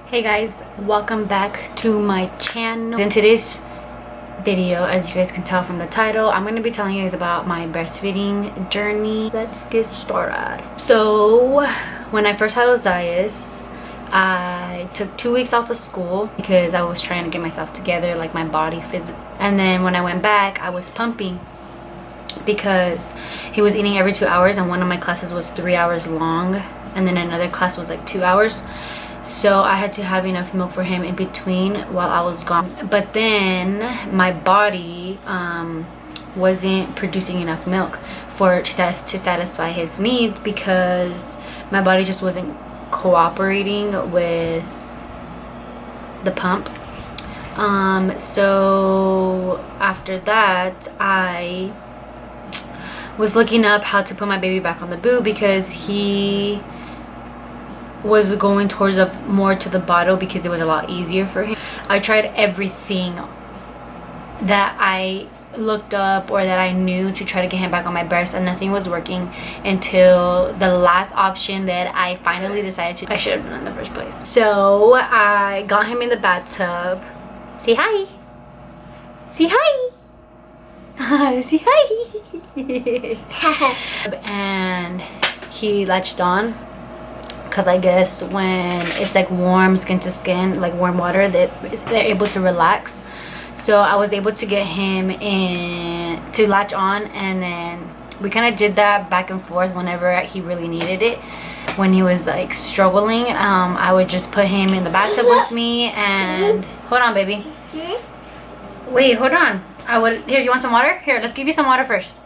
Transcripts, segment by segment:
Hey guys, welcome back to my channel. In today's video, as you guys can tell from the title, I'm going to be telling you guys about my breastfeeding journey. Let's get started. So when I first had Osiris, I took 2 weeks off of school because I was trying to get myself together, like my body physically. And then when I went back, I was pumping because he was eating every 2 hours, and one of my classes was 3 hours long, and then another class was like 2 hours. So I had to have enough milk for him in between while I was gone. But then my body wasn't producing enough milk to satisfy his needs because my body just wasn't cooperating with the pump. So after that, I was looking up how to put my baby back on the boob because he was going towards more to the bottle because it was a lot easier for him. I tried everything that I looked up or that I knew to try to get him back on my breast, and nothing was working until the last option that I finally decided I should have done in the first place. So I got him in the bathtub. Say hi. Say hi. Say hi. And he latched on. Because I guess when it's like warm skin to skin, like warm water, they're able to relax. So I was able to get him in to latch on, and then we kind of did that back and forth whenever he really needed it. When he was like struggling, I would just put him in the bathtub with me and hold on, baby. Wait, hold on. Here, you want some water? Here, let's give you some water first.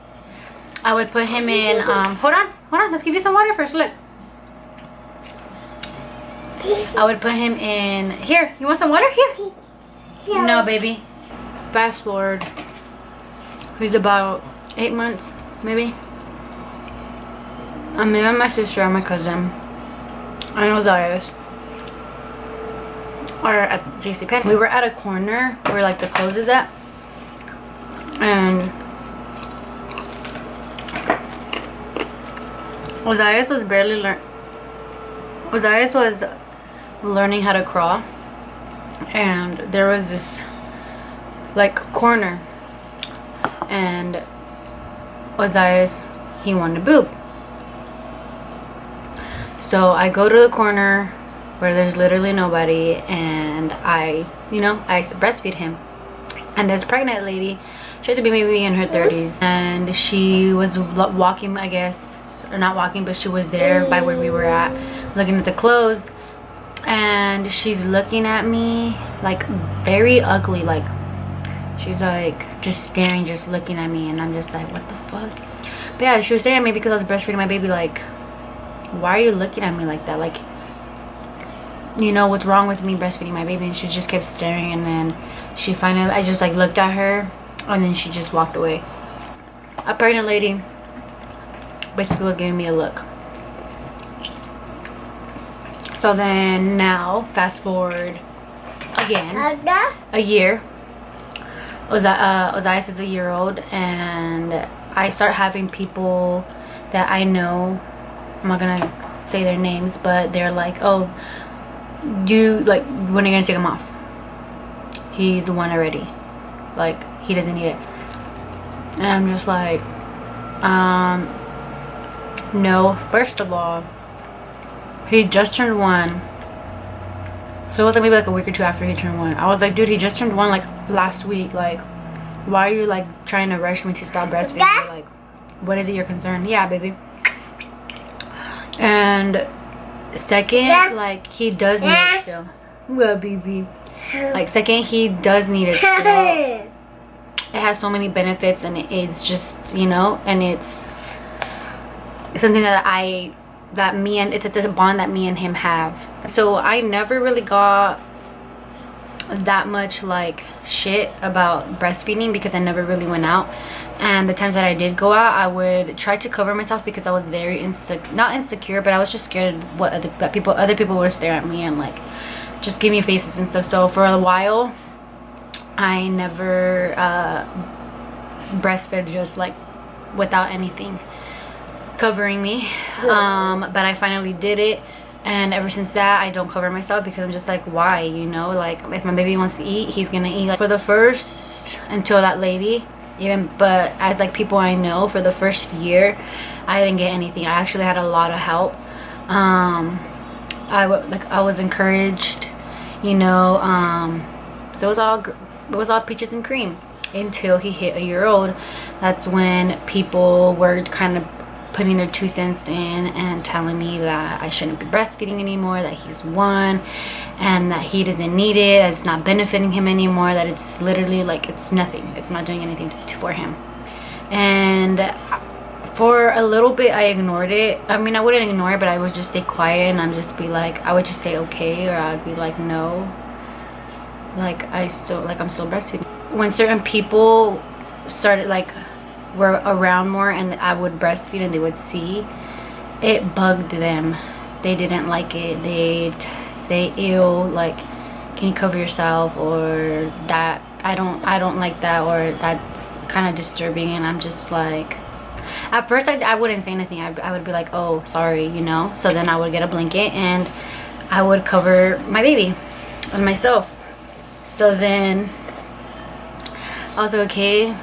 I would put him in hold on, let's give you some water first. Look, I would put him in here. You want some water? Here. Yeah. No, baby. Fast forward. He's about 8 months, maybe. I'm me and my sister and my cousin and Osiris are at JCPenney. We were at a corner where like the clothes is at, and Osiris was learning how to crawl, and there was this like corner, and Osiris, he wanted a boob. So I go to the corner where there's literally nobody, and I breastfeed him. And this pregnant lady, she had to be maybe in her 30s, and she was walking, I guess, or not walking, but she was there by where we were at, looking at the clothes, and she's looking at me like very ugly, like she's like just staring, just looking at me, and I'm just like, what the fuck? But yeah, she was staring at me because I was breastfeeding my baby. Like, why are you looking at me like that? Like, you know, what's wrong with me breastfeeding my baby? And she just kept staring, and then she finally, I just like looked at her, and then she just walked away. A pregnant lady basically was giving me a look. So then now, fast forward again a year. Osiris is a year old, and I start having people that I know. I'm not gonna say their names, but they're like, oh, when are you gonna take him off? He's one already. Like, he doesn't need it. And I'm just like, no. First of all, he just turned 1. So it was like maybe like a week or two after he turned 1. I was like, dude, he just turned 1 like last week. Like, why are you like trying to rush me to stop breastfeeding? Like, what is it your concern? Yeah, baby. And second, like, he does need it still. Well, baby. Like, second, he does need it still. It has so many benefits, and it's just, you know, and it's something that it's a bond that me and him have. So I never really got that much like shit about breastfeeding because I never really went out, and the times that I did go out, I would try to cover myself because I was very not insecure, but I was just scared what other people would stare at me and like just give me faces and stuff. So for a while I never breastfed just like without anything covering me. But I finally did it And ever since that, I don't cover myself because I'm just like, why, you know? Like, if my baby wants to eat, he's gonna eat. Like, for the first, until that lady, even, but as like people I know, for the first year, I didn't get anything. I actually had a lot of help. I was encouraged, you know. So it was all peaches and cream until he hit a year old. That's when people were kind of putting their 2 cents in and telling me that I shouldn't be breastfeeding anymore, that he's 1 and that he doesn't need it, that it's not benefiting him anymore, that it's literally like it's nothing, it's not doing anything for him. And for a little bit I ignored it. I mean, I wouldn't ignore it, but I would just stay quiet and I'm just be like, I would just say okay, or I'd be like no, like I'm still breastfeeding. When certain people started like were around more and I would breastfeed and they would see, it bugged them. They didn't like it. They'd say ew, like can you cover yourself, or that I don't like that, or that's kind of disturbing. And I'm just like, at first I wouldn't say anything. I would be like, oh sorry, you know. So then I would get a blanket and I would cover my baby and myself. So then I was like, okay.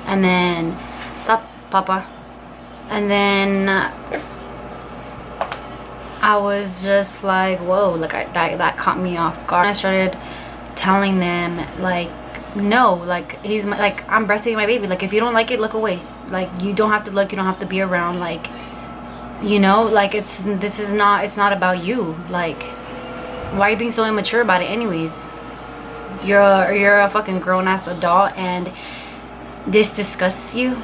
And then stop, Papa. And then I was just like, whoa, like that caught me off guard. I started telling them like, no, like I'm breastfeeding my baby. Like if you don't like it, look away. Like you don't have to look, you don't have to be around. Like, you know, like it's not about you. Like, why are you being so immature about it anyways? You're a fucking grown-ass adult and this disgusts you.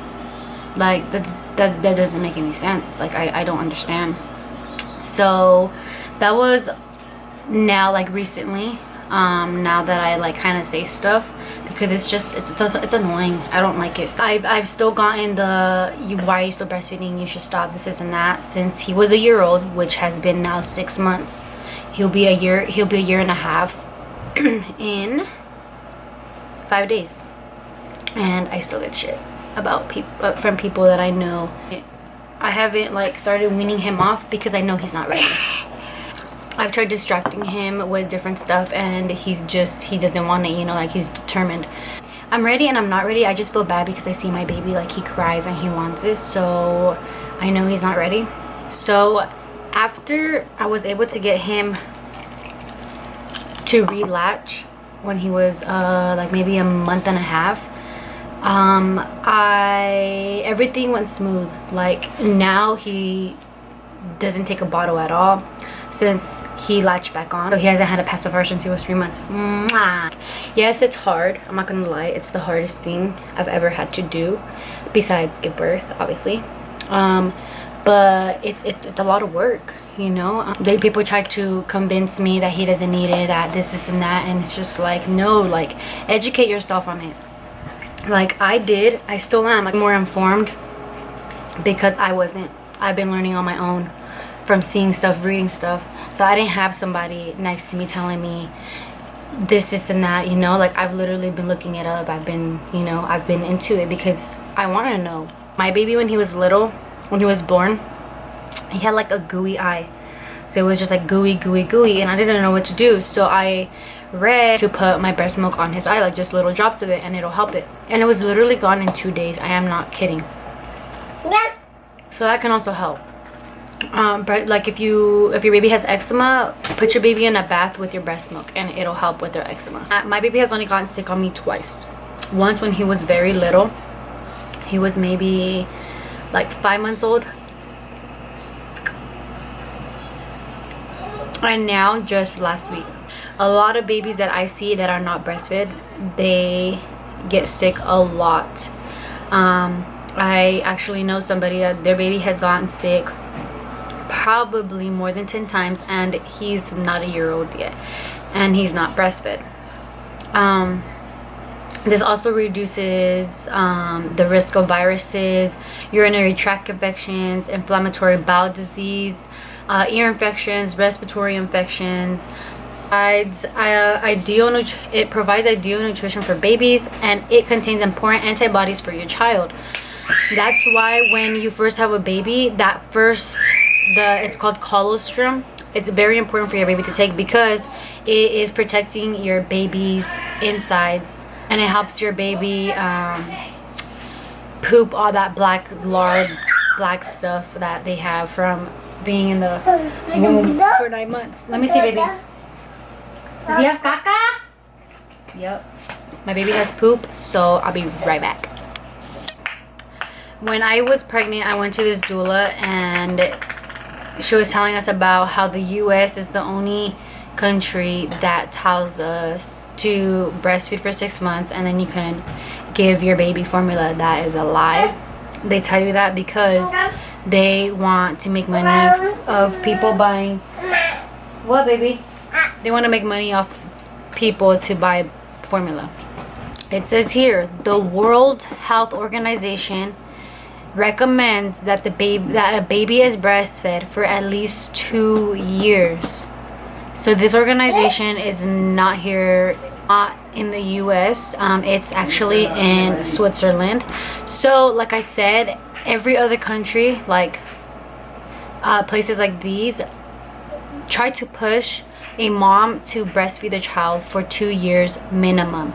Like that doesn't make any sense. Like I don't understand. So that was now, like recently, now that I like kind of say stuff, because it's annoying. I don't like it. I've still gotten the why are you still breastfeeding, you should stop, this and that, since he was a year old, which has been now 6 months. He'll be a year and a half in 5 days, and I still get shit about people from people that I know. I haven't like started weaning him off because I know he's not ready. I've tried distracting him with different stuff and he doesn't want it, you know, like he's determined. I'm ready and I'm not ready. I just feel bad because I see my baby, like he cries and he wants it, so I know he's not ready. So after I was able to get him to relatch when he was like maybe a month and a half, everything went smooth. Like now he doesn't take a bottle at all since he latched back on. So he hasn't had a pacifier since he was 3 months. Mwah. Yes, it's hard, I'm not gonna lie, it's the hardest thing I've ever had to do besides give birth, obviously. But it's a lot of work, you know. People try to convince me that he doesn't need it, that this and that, and it's just like, no, like educate yourself on it. Like I did, I still am, like more informed because I've been learning on my own from seeing stuff, reading stuff. So I didn't have somebody next to me telling me this and that, you know. Like I've literally been looking it up. I've been into it because I want to know. My baby, when he was little, when he was born, he had like a gooey eye. So it was just like gooey, and I didn't know what to do. So I read to put my breast milk on his eye, like just little drops of it, and it'll help it. And it was literally gone in 2 days. I am not kidding. Yeah. So that can also help. But like if your baby has eczema, put your baby in a bath with your breast milk and it'll help with their eczema. My baby has only gotten sick on me twice. Once when he was very little. He was maybe like 5 months old. And now just last week. A lot of babies that I see that are not breastfed, they get sick a lot. I actually know somebody that their baby has gotten sick probably more than 10 times and he's not a year old yet and he's not breastfed. This also reduces the risk of viruses, urinary tract infections, inflammatory bowel disease, ear infections, respiratory infections. It provides ideal nutrition for babies, and it contains important antibodies for your child. That's why when you first have a baby, it's called colostrum. it's very important for your baby to take, because it is protecting your baby's insides, and it helps your baby poop all that black lard, black stuff that they have from being in the womb for 9 months. Let me see, baby. Does he have caca? Yep. My baby has poop, so I'll be right back. When I was pregnant, I went to this doula, and she was telling us about how the US is the only country that tells us to breastfeed for 6 months and then you can give your baby formula. That is a lie. They tell you that because they want to make money of people buying. What, baby? They want to make money off people to buy formula. It says here, the World Health Organization recommends that a baby is breastfed for at least 2 years. So this organization is not here, not in the US. It's actually in Switzerland. So like I said, every other country, like places like these, try to push a mom to breastfeed a child for 2 years minimum,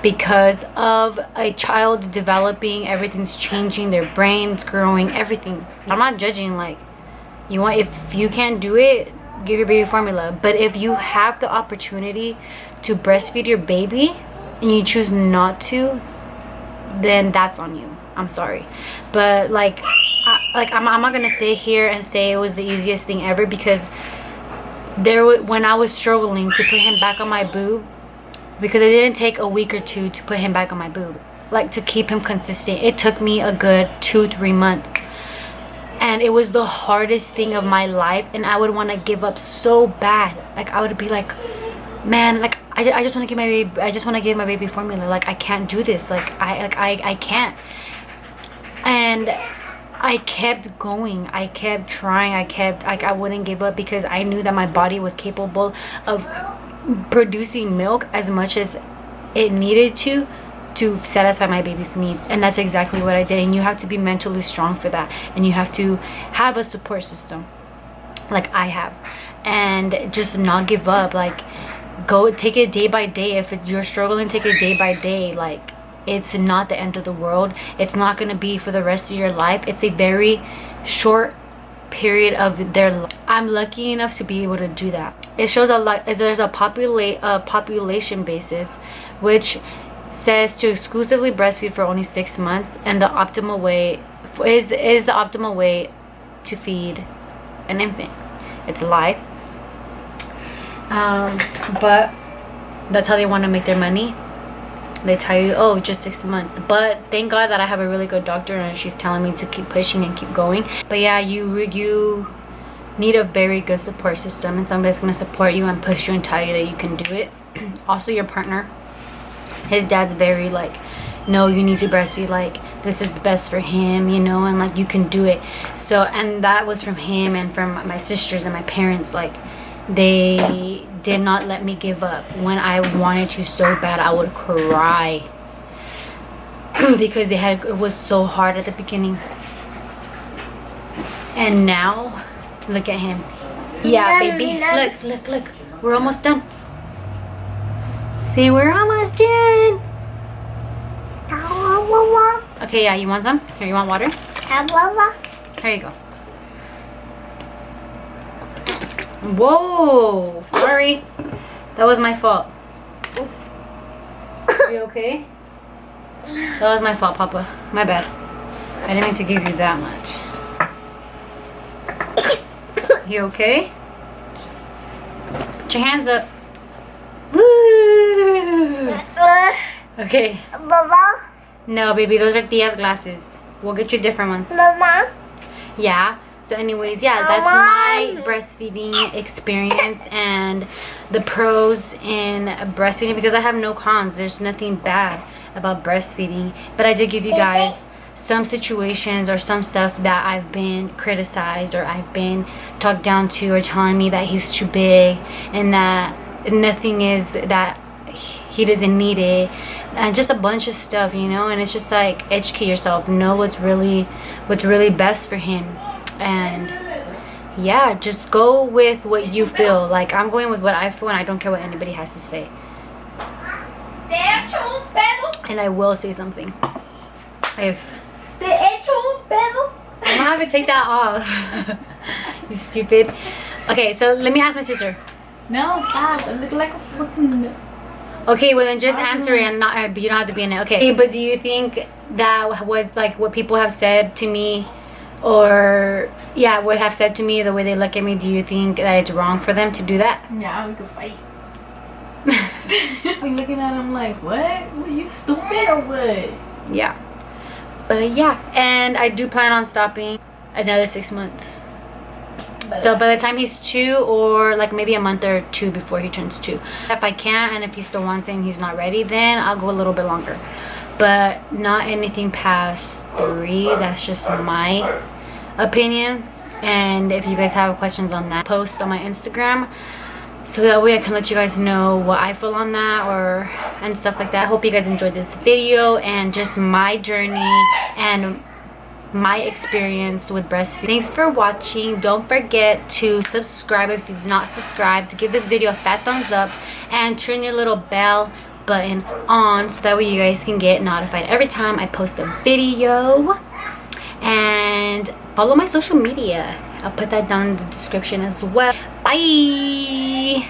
because of a child developing, everything's changing, their brains growing, everything. I'm not judging, like, if you can't do it, give your baby formula. But if you have the opportunity to breastfeed your baby and you choose not to, then that's on you. I'm sorry, but like I'm not gonna sit here and say it was the easiest thing ever, because when I was struggling to put him back on my boob, because it didn't take a week or two to put him back on my boob, like to keep him consistent, it took me a good 2-3 months, and it was the hardest thing of my life, and I would want to give up so bad. Like I would be like, man, like I just want to give my baby formula, like I can't do this, like I can't. And I kept going, I kept trying, I wouldn't give up, because I knew that my body was capable of producing milk as much as it needed to satisfy my baby's needs. And that's exactly what I did. And you have to be mentally strong for that, and you have to have a support system like I have, and just not give up. Like, go take it day by day. If you're struggling, take it day by day. Like, it's not the end of the world. It's not going to be for the rest of your life. It's a very short period of their life. I'm lucky enough to be able to do that. It shows a lot. There's a population basis which says to exclusively breastfeed for only 6 months, and the optimal way is the optimal way to feed an infant. It's a lie, but that's how they want to make their money. They tell you, oh, just 6 months. But thank God that I have a really good doctor, and she's telling me to keep pushing and keep going. But yeah, you need a very good support system, and somebody's going to support you and push you and tell you that you can do it. Also, your partner, his dad's very like, no, you need to breastfeed, like this is the best for him, you know, and like you can do it. So, and that was from him and from my sisters and my parents. Like, they did not let me give up. When I wanted to so bad, I would cry because it was so hard at the beginning. And now look at him. Yeah, baby, look, we're almost done. See, we're almost done. Okay, yeah, you want some? Here, you want water? Here you go. Whoa, sorry, that was my fault. Are you okay? That was my fault, Papa, my bad. I didn't mean to give you that much. You okay? Put your hands up. Woo! Okay. Mama? No, baby, those are Tia's glasses. We'll get you different ones. Mama? Yeah. So anyways, yeah, that's my breastfeeding experience and the pros in breastfeeding, because I have no cons. There's nothing bad about breastfeeding. But I did give you guys some situations or some stuff that I've been criticized, or I've been talked down to, or telling me that he's too big and that nothing is, that he doesn't need it, and just a bunch of stuff, you know. And it's just like, educate yourself, know what's really best for him. And yeah, just go with what you feel. Like, I'm going with what I feel, and I don't care what anybody has to say. And I will say something. If I'm gonna have to take that off. You stupid. Okay, so let me ask my sister. No, stop. I look like a fucking... Okay, well then just answer it, and not, you don't have to be in it. Okay, but do you think that what people have said to me, or yeah, what have said to me, the way they look at me, do you think that it's wrong for them to do that? Yeah, we could fight. I'm looking at him like, what? Are you stupid or what? Yeah. But yeah, and I do plan on stopping another 6 months. So by the time he's 2, or like maybe a month or 2 before he turns 2. If I can't, and if he still wants it and he's not ready, then I'll go a little bit longer. But not anything past 3. That's just my opinion. And if you guys have questions on that, post on my Instagram, so that way I can let you guys know what I feel on that, and stuff like that. I hope you guys enjoyed this video and just my journey and my experience with breastfeeding. Thanks for watching. Don't forget to subscribe if you've not subscribed. Give this video a fat thumbs up and turn your little bell button on, so that way you guys can get notified every time I post a video. And follow my social media. I'll put that down in the description as well. Bye.